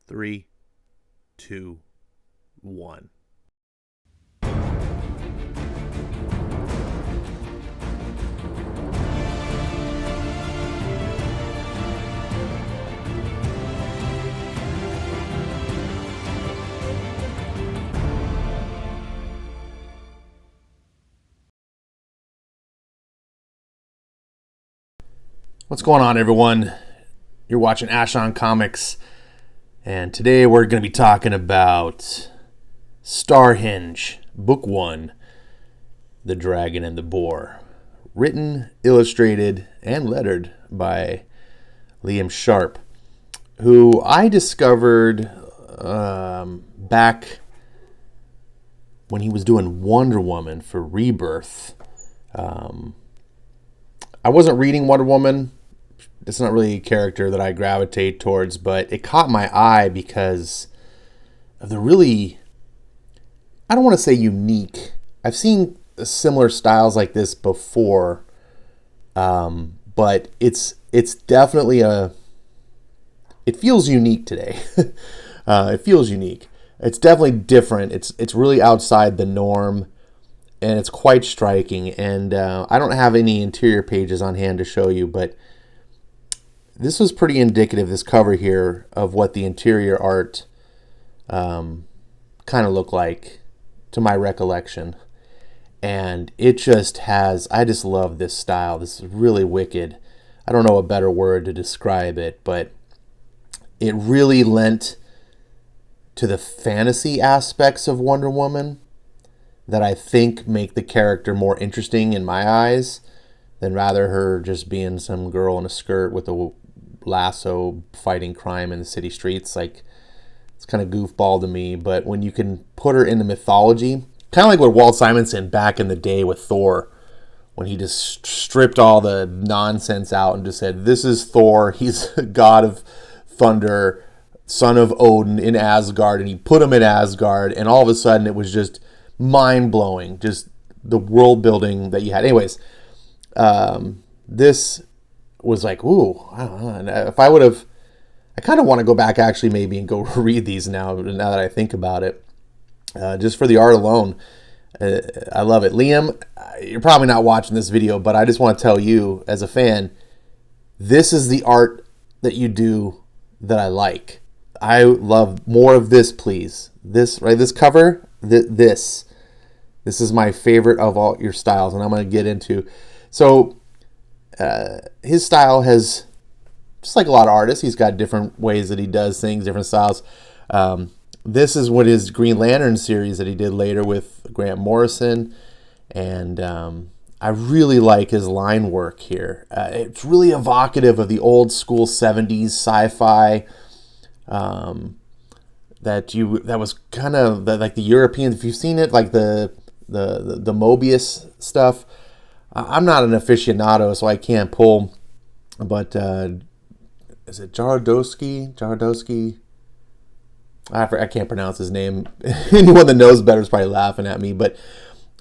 3, 2, 1. What's going on, everyone? You're watching Ash on Comics, and today we're going to be talking about Starhenge, Book 1, The Dragon and the Boar. Written, illustrated, and lettered by Liam Sharp, who I discovered back when he was doing Wonder Woman for Rebirth. I wasn't reading Wonder Woman. It's not really a character that I gravitate towards, but it caught my eye because of the really, I don't want to say unique. I've seen similar styles like this before, but it's definitely it feels unique today. It feels unique. It's definitely different. It's really outside the norm, and it's quite striking. And I don't have any interior pages on hand to show you, but this was pretty indicative, this cover here, of what the interior art kind of looked like to my recollection. And it just has, I just love this style. This is really wicked. I don't know a better word to describe it, but it really lent to the fantasy aspects of Wonder Woman that I think make the character more interesting in my eyes than rather her just being some girl in a skirt with a lasso fighting crime in the city streets. Like, it's kind of goofball to me, but when you can put her in the mythology, kind of like what Walt Simonson back in the day with Thor, when he just stripped all the nonsense out and just said, this is Thor, he's a god of thunder, son of Odin in Asgard, and he put him in Asgard, and all of a sudden it was just mind-blowing, just the world building that you had. Anyways, this was like, ooh, I don't know. And if I would have, I kind of want to go back actually maybe and go read these now that I think about it, just for the art alone. I love it. Liam, you're probably not watching this video, but I just want to tell you as a fan, this is the art that you do that I like. I love more of this, please. This, right, this cover, this is my favorite of all your styles, and I'm going to get into. So his style has, just like a lot of artists, he's got different ways that he does things, different styles. This is what his Green Lantern series that he did later with Grant Morrison, and I really like his line work here. It's really evocative of the old school 70s sci-fi that was kind of like the European. If you've seen it, like the Mobius stuff. I'm not an aficionado, so I can't pull, but is it Jarodowski? I can't pronounce his name. Anyone that knows better is probably laughing at me, but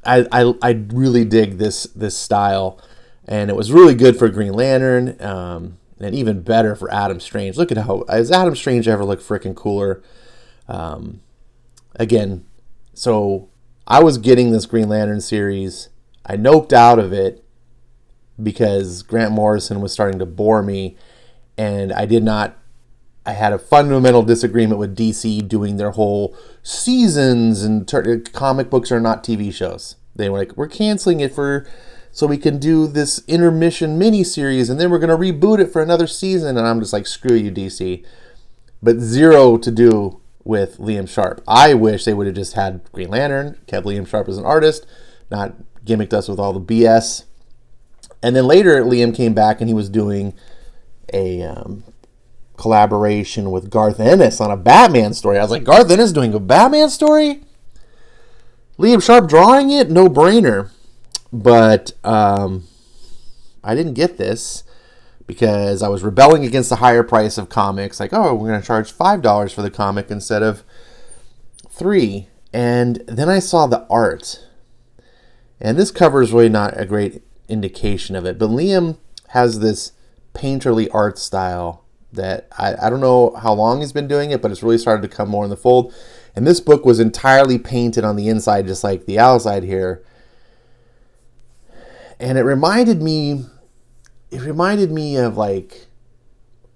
I really dig this style, and it was really good for Green Lantern, and even better for Adam Strange. Look at how, has Adam Strange ever looked freaking cooler? Again, so I was getting this Green Lantern series. I noped out of it because Grant Morrison was starting to bore me, and I had a fundamental disagreement with DC doing their whole seasons, and comic books are not TV shows. They were like, we're canceling it so we can do this intermission miniseries, and then we're going to reboot it for another season, and I'm just like, screw you, DC. But zero to do with Liam Sharp. I wish they would have just had Green Lantern, kept Liam Sharp as an artist, not gimmicked us with all the BS. And then later Liam came back and he was doing a collaboration with Garth Ennis on a Batman story. I was like, Garth Ennis doing a Batman story? Liam Sharp drawing it? No brainer. But I didn't get this because I was rebelling against the higher price of comics. Like, oh, we're going to charge $5 for the comic instead of $3. And then I saw the art. And this cover is really not a great indication of it. But Liam has this painterly art style that I don't know how long he's been doing it, but it's really started to come more in the fold. And this book was entirely painted on the inside, just like the outside here. And it reminded me of like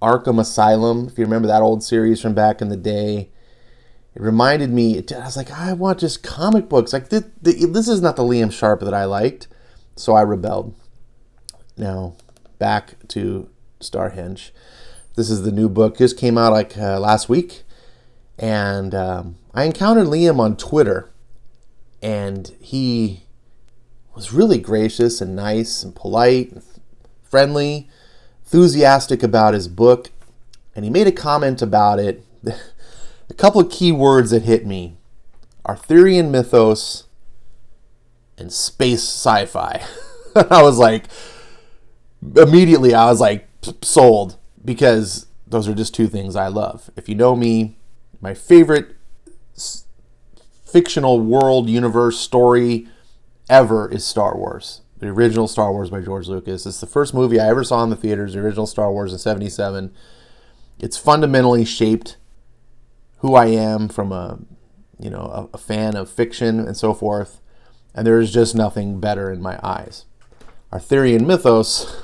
Arkham Asylum, if you remember that old series from back in the day. It reminded me, I was like, I want just comic books. Like this is not the Liam Sharp that I liked, so I rebelled. Now, back to Starhenge. This is the new book. Just came out like last week. And I encountered Liam on Twitter. And he was really gracious and nice and polite and friendly, enthusiastic about his book. And he made a comment about it. A couple of key words that hit me: Arthurian mythos and space sci-fi. I was like, immediately I was like, sold, because those are just two things I love. If you know me, my favorite fictional world universe story ever is Star Wars. The original Star Wars by George Lucas. It's the first movie I ever saw in the theaters, the original Star Wars in 1977. It's fundamentally shaped who I am from a fan of fiction and so forth. And there is just nothing better in my eyes. Arthurian mythos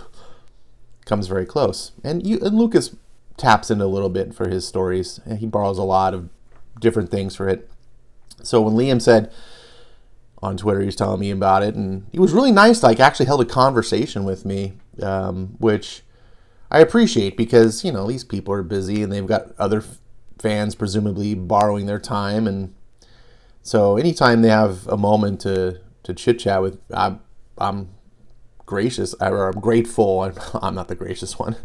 comes very close. And Lucas taps in a little bit for his stories. And he borrows a lot of different things for it. So when Liam said on Twitter, he was telling me about it, and he was really nice, like actually held a conversation with me, which I appreciate, because, these people are busy and they've got other fans presumably borrowing their time. And so anytime they have a moment to chit-chat with, I'm gracious, or I'm grateful. I'm not the gracious one,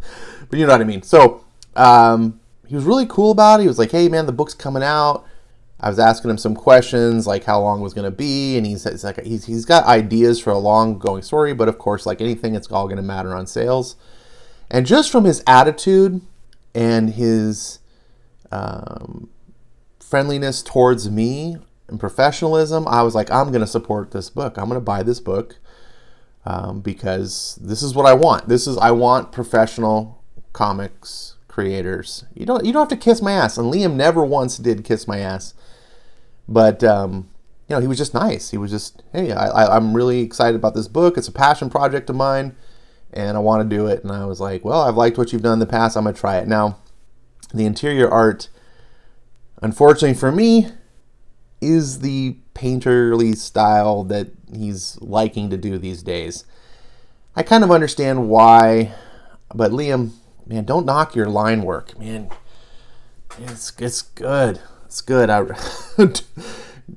but you know what I mean. So he was really cool about it. He was like, hey man, the book's coming out. I was asking him some questions, like how long it was going to be, and he's got ideas for a long-going story, but of course, like anything, it's all going to matter on sales. And just from his attitude and his friendliness towards me and professionalism, I was like, I'm going to support this book. I'm going to buy this book because this is what I want. I want professional comics creators. You don't have to kiss my ass, and Liam never once did kiss my ass. But he was just nice. He was just, hey, I'm really excited about this book. It's a passion project of mine, and I want to do it. And I was like, well, I've liked what you've done in the past. I'm going to try it. Now, the interior art, unfortunately for me, is the painterly style that he's liking to do these days. I kind of understand why, but Liam, man, don't knock your line work, man. It's good. It's good.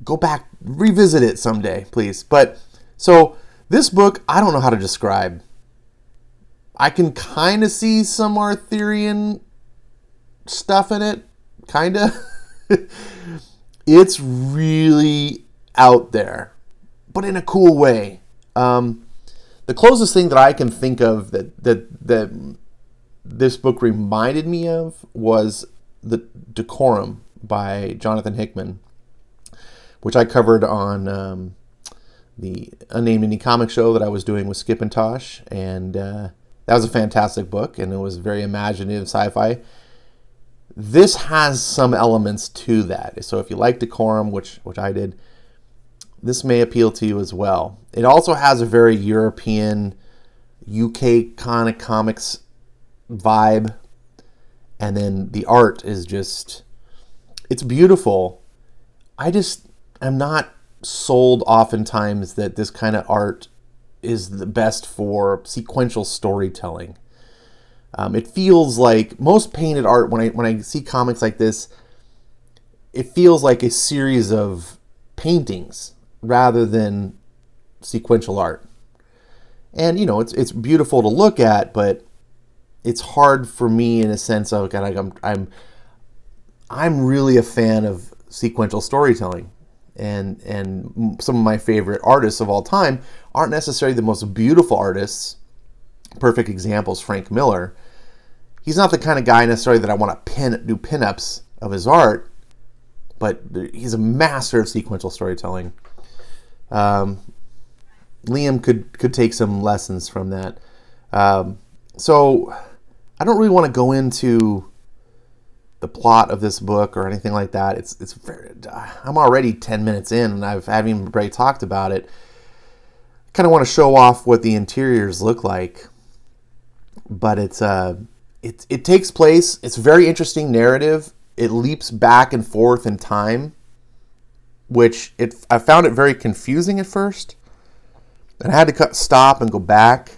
Go back, revisit it someday, please. But so this book, I don't know how to describe. I can kind of see some Arthurian stuff in it, kind of. It's really out there, but in a cool way. The closest thing that I can think of that this book reminded me of was the Decorum by Jonathan Hickman, which I covered on the Unnamed Indie Comic Show that I was doing with Skip and Tosh, and that was a fantastic book, and it was very imaginative sci-fi. This has some elements to that, so if you like Decorum, which I did, this may appeal to you as well. It also has a very European, UK kind of comics vibe, and then the art is just, it's beautiful. I'm not sold oftentimes that this kind of art is the best for sequential storytelling. It feels like most painted art, when I see comics like this, it feels like a series of paintings rather than sequential art. And it's beautiful to look at, but it's hard for me in a sense of, I'm really a fan of sequential storytelling, and some of my favorite artists of all time aren't necessarily the most beautiful artists. Perfect examples, Frank Miller. He's not the kind of guy necessarily that I want to do pinups of his art, but he's a master of sequential storytelling. Liam could take some lessons from that. So I don't really want to go into the plot of this book or anything like that. It's very, I'm already 10 minutes in and I haven't even really talked about it. I kind of want to show off what the interiors look like, but it takes place. It's a very interesting narrative. It leaps back and forth in time, which I found it very confusing at first, and I had to stop and go back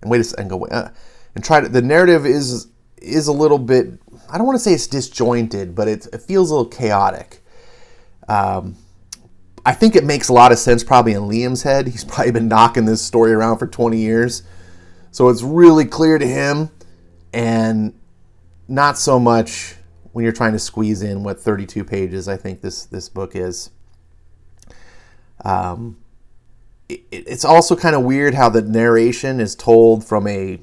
and wait and go and try to. The narrative is a little bit. I don't want to say it's disjointed, but it feels a little chaotic. I think it makes a lot of sense probably in Liam's head. He's probably been knocking this story around for 20 years. So it's really clear to him, and not so much when you're trying to squeeze in what 32 pages I think this book is. It's also kind of weird how the narration is told from a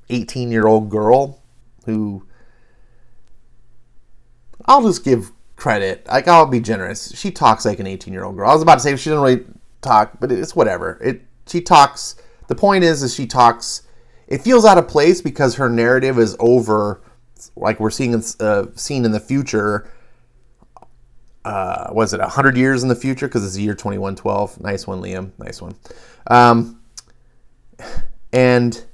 18-year-old girl who, I'll just give credit. Like, I'll be generous. She talks like an 18-year-old girl. I was about to say she doesn't really talk, but it's whatever. She talks. The point is she talks. It feels out of place because her narrative is over, like we're seeing seen in the future. Was it 100 years in the future? Because it's the year 2112. Nice one, Liam. Nice one. And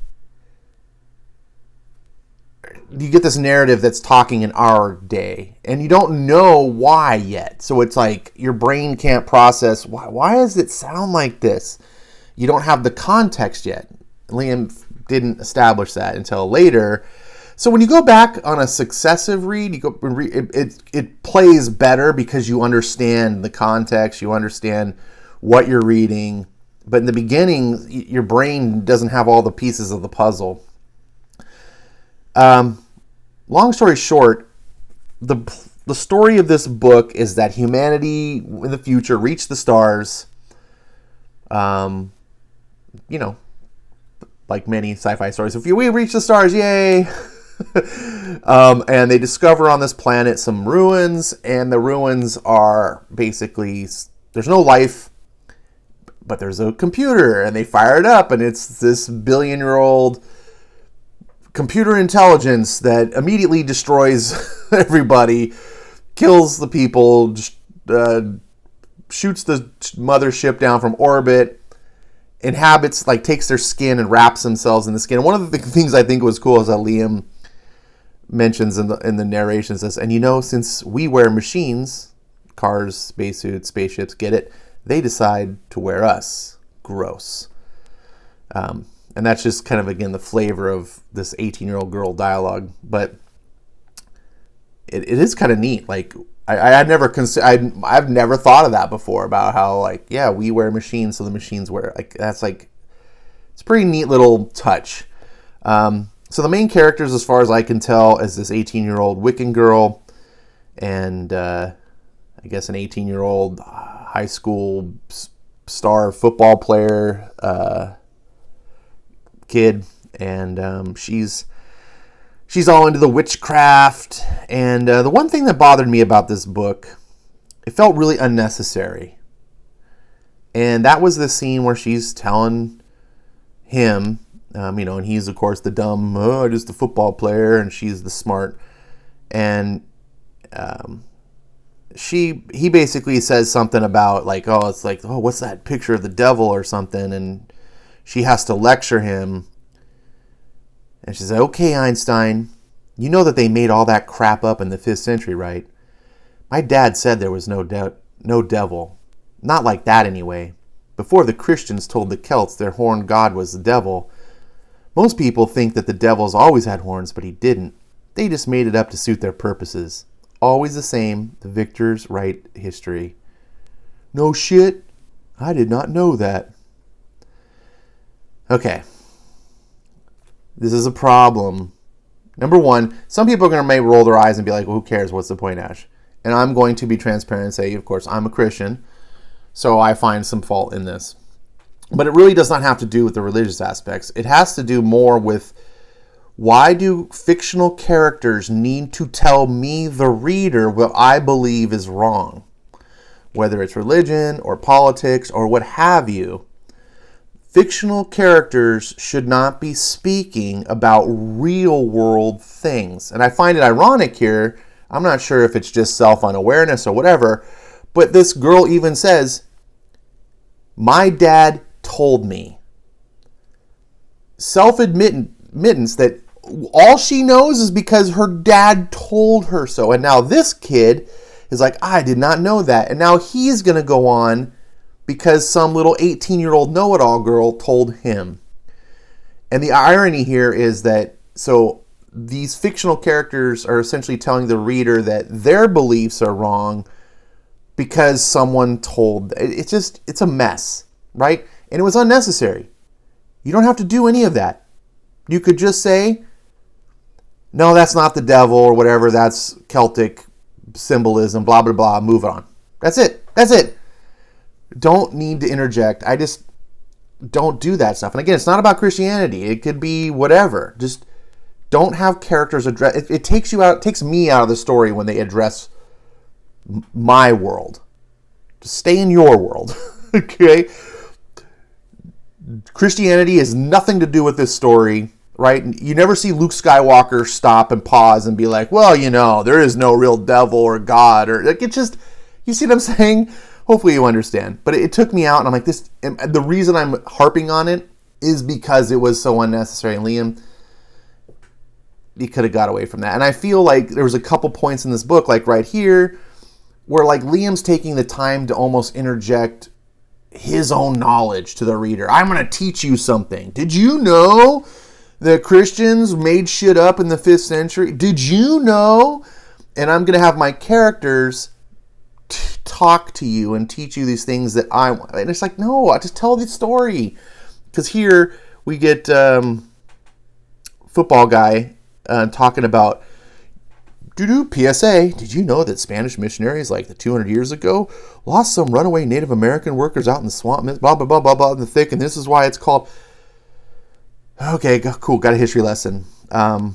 you get this narrative that's talking in our day, and you don't know why yet. So it's like your brain can't process, why does it sound like this? You don't have the context yet. Liam didn't establish that until later. So when you go back on a successive read, it plays better because you understand the context, you understand what you're reading. But in the beginning, your brain doesn't have all the pieces of the puzzle. Long story short, the story of this book is that humanity in the future reached the stars. Like many sci-fi stories, if we reach the stars, yay! And they discover on this planet some ruins, and the ruins are basically, there's no life, but there's a computer, and they fire it up, and it's this billion-year-old computer intelligence that immediately destroys everybody, kills the people, shoots the mothership down from orbit, inhabits, like takes their skin and wraps themselves in the skin. And one of the things I think was cool is that Liam mentions in the narration says, and since we wear machines, cars, spacesuits, spaceships, get it, they decide to wear us. Gross. And that's just kind of, again, the flavor of this 18-year-old girl dialogue. But it is kind of neat. Like, I've never thought of that before, about how, like, yeah, we wear machines, so the machines wear. Like, that's like, it's a pretty neat little touch. So the main characters, as far as I can tell, is this 18-year-old Wiccan girl, and I guess an 18-year-old high school star football player kid, and she's all into the witchcraft. And the one thing that bothered me about this book, it felt really unnecessary, and that was the scene where she's telling him, and he's of course the dumb, just the football player, and she's the smart, and he basically says something about like, what's that picture of the devil or something, and she has to lecture him. And she said, okay, Einstein, you know that they made all that crap up in the 5th century, right? My dad said there was no devil. Not like that anyway. Before the Christians told the Celts their horned god was the devil. Most people think that the devil's always had horns, but he didn't. They just made it up to suit their purposes. Always the same. The victors write history. No shit. I did not know that. Okay. This is a problem. Number one, some people are going to maybe roll their eyes and be like, well, who cares? What's the point, Ash? And I'm going to be transparent and say, of course, I'm a Christian, so I find some fault in this. But it really does not have to do with the religious aspects. It has to do more with, why do fictional characters need to tell me, the reader, what I believe is wrong? Whether it's religion or politics or what have you. fictional characters should not be speaking about real world things. And I find it ironic here. I'm not sure if it's just self-unawareness or whatever, but this girl even says, my dad told me. Self-admittance that all she knows is because her dad told her so. And now this kid is like, I did not know that. And now he's going to go on because some little 18-year-old know-it-all girl told him. And the irony here is that, so these fictional characters are essentially telling the reader that their beliefs are wrong because someone told. It's a mess, right? And it was unnecessary. You don't have to do any of that. You could just say, no, that's not the devil or whatever. That's Celtic symbolism, blah, blah, blah. Move on. That's it. That's it. Don't need to interject. I just don't do that stuff. And again, it's not about Christianity. It could be whatever. Just don't have characters address. It takes me out of the story when they address my world. Just stay in your world. Okay? Christianity has nothing to do with this story, right? You never see Luke Skywalker stop and pause and be like, well, there is no real devil or God, or like, it's just, you see what I'm saying? Hopefully you understand. But it took me out, and I'm like, this. And the reason I'm harping on it is because it was so unnecessary. And Liam, he could have got away from that. And I feel like there was a couple points in this book, like right here, where like Liam's taking the time to almost interject his own knowledge to the reader. I'm going to teach you something. Did you know that Christians made shit up in the 5th century? Did you know? And I'm going to have my characters talk to you and teach you these things that I want. And it's like, no, I just tell the story. Because here we get football guy talking about PSA. Did you know that Spanish missionaries like the 200 years ago lost some runaway Native American workers out in the swamp? Blah, blah, blah, blah, blah, in the thick. And this is why it's called. Okay, cool. Got a history lesson. Now,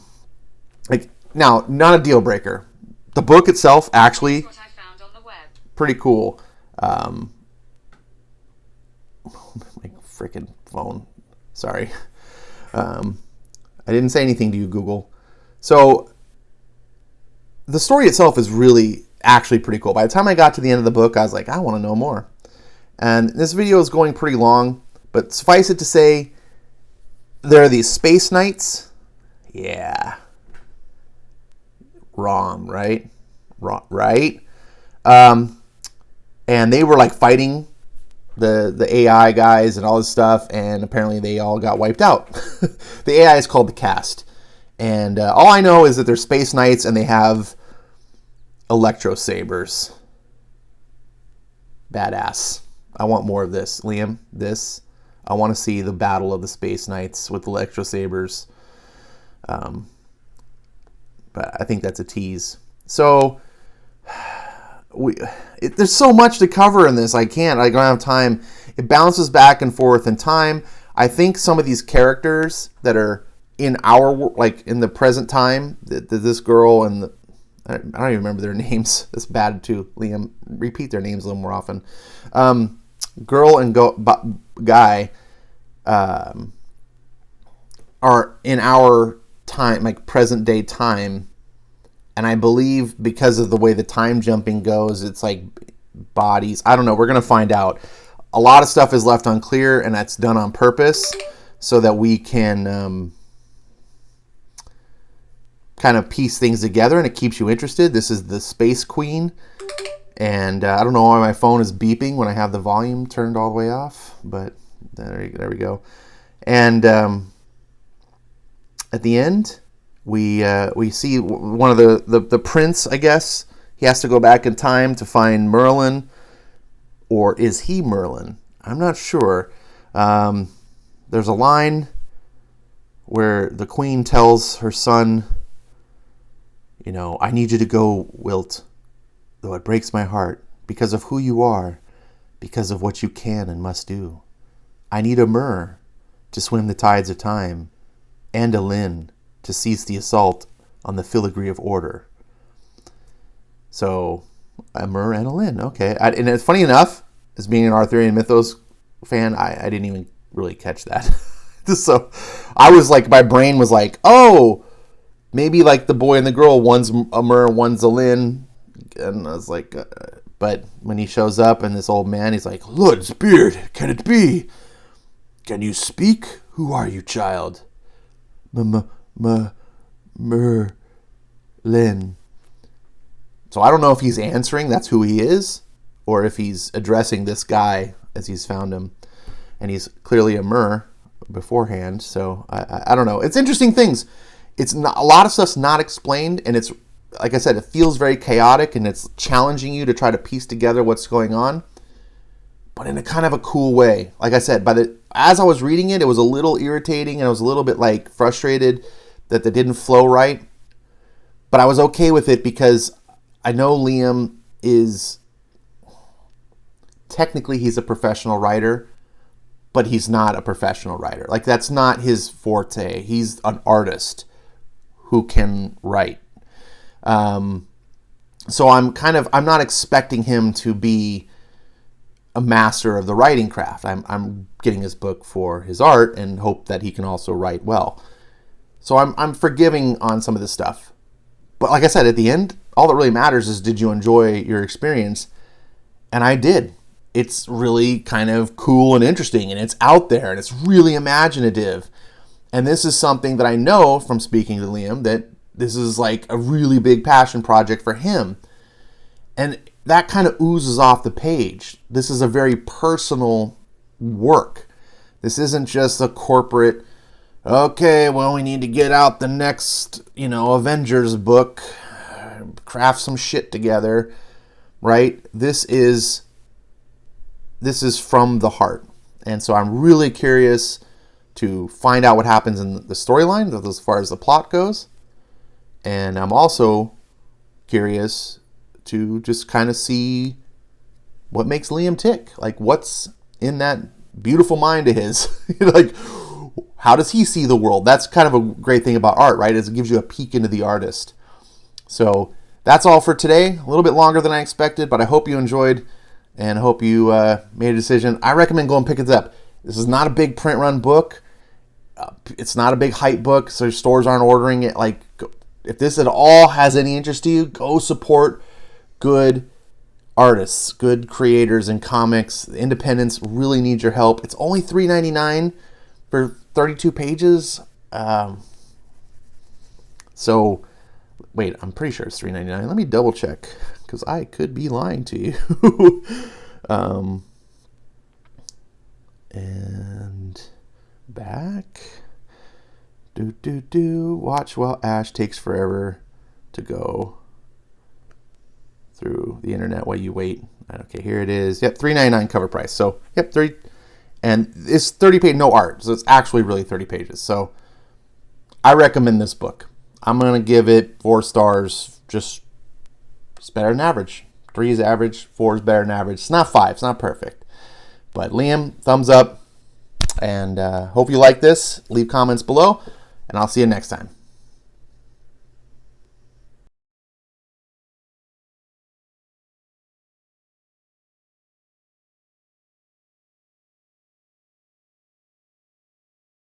not a deal breaker. The book itself, actually, pretty cool. My freaking phone. Sorry. I didn't say anything to you, Google. So the story itself is really actually pretty cool. By the time I got to the end of the book, I was like, I want to know more. And this video is going pretty long, but suffice it to say, there are these space knights. Yeah. Wrong, right? Right? And they were like fighting the AI guys and all this stuff, and apparently they all got wiped out. The AI is called the Cast. And all I know is that they're space knights and they have electro sabers. Badass. I want more of this, Liam. I want to see the battle of the space knights with electro sabers. But I think that's a tease. So there's so much to cover in this. I don't have time. It bounces back and forth in time. I think some of these characters that are in in the present time, this girl and I don't even remember their names. That's bad too, Liam. Repeat their names a little more often. Girl and guy are in our time, like present day time. And I believe because of the way the time jumping goes, it's like bodies. I don't know. We're going to find out. A lot of stuff is left unclear, and that's done on purpose so that we can kind of piece things together, and it keeps you interested. This is the Space Queen. And I don't know why my phone is beeping when I have the volume turned all the way off, but there we go. And at the end, we see one of the prince, I guess. He has to go back in time to find Merlin, or is he Merlin? I'm not sure. There's a line where the queen tells her son, I need you to go, Wilt, though it breaks my heart, because of who you are, because of what you can and must do. I need a Mer to swim the tides of time, and a Lin to cease the assault on the filigree of order. So, a Mer and a Lin, okay. And it's funny enough, as being an Arthurian mythos fan, I didn't even really catch that. So I was like, my brain was like, oh, maybe like the boy and the girl, one's a Mer, one's a Lin. And I was like, but when he shows up and this old man, he's like, Lord's beard, can it be? Can you speak? Who are you, child? Merlin. So I don't know if he's answering, that's who he is, or if he's addressing this guy as he's found him. And he's clearly a Mer beforehand, so I don't know. It's interesting things. It's not, a lot of stuff's not explained, and it's, like I said, it feels very chaotic, and it's challenging you to try to piece together what's going on, but in a kind of a cool way. Like I said, as I was reading it, it was a little irritating, and I was a little bit like frustrated that it didn't flow right, but I was okay with it because I know Liam is, technically he's a professional writer, but he's not a professional writer. Like, that's not his forte. He's an artist who can write. So I'm not expecting him to be a master of the writing craft. I'm getting his book for his art and hope that he can also write well. So I'm forgiving on some of this stuff. But like I said, at the end, all that really matters is, did you enjoy your experience? And I did. It's really kind of cool and interesting, and it's out there, and it's really imaginative. And this is something that I know from speaking to Liam, that this is like a really big passion project for him. And that kind of oozes off the page. This is a very personal work. This isn't just a corporate, okay, well, we need to get out the next, Avengers book, craft some shit together, right? This is from the heart. And so I'm really curious to find out what happens in the storyline as far as the plot goes. And I'm also curious to just kind of see what makes Liam tick. Like, what's in that beautiful mind of his? Like, how does he see the world? That's kind of a great thing about art, right? Is it gives you a peek into the artist. So that's all for today. A little bit longer than I expected, but I hope you enjoyed. And I hope you made a decision. I recommend going pick it up. This is not a big print run book. It's not a big hype book, so stores aren't ordering it. Like, if this at all has any interest to you, go support good artists, good creators in comics. The independents really need your help. It's only $3.99 for 32 pages. So, wait, I'm pretty sure it's $3.99. Let me double check, because I could be lying to you. And back. Watch while Ash takes forever to go through the internet while you wait. Okay, here it is. Yep, $3.99 cover price. So, yep, 30. And it's 30 pages, no art. So it's actually really 30 pages. So I recommend this book. I'm going to give it 4 stars. Just, it's better than average. 3 is average. 4 is better than average. It's not 5. It's not perfect. But Liam, thumbs up. And hope you like this. Leave comments below. And I'll see you next time.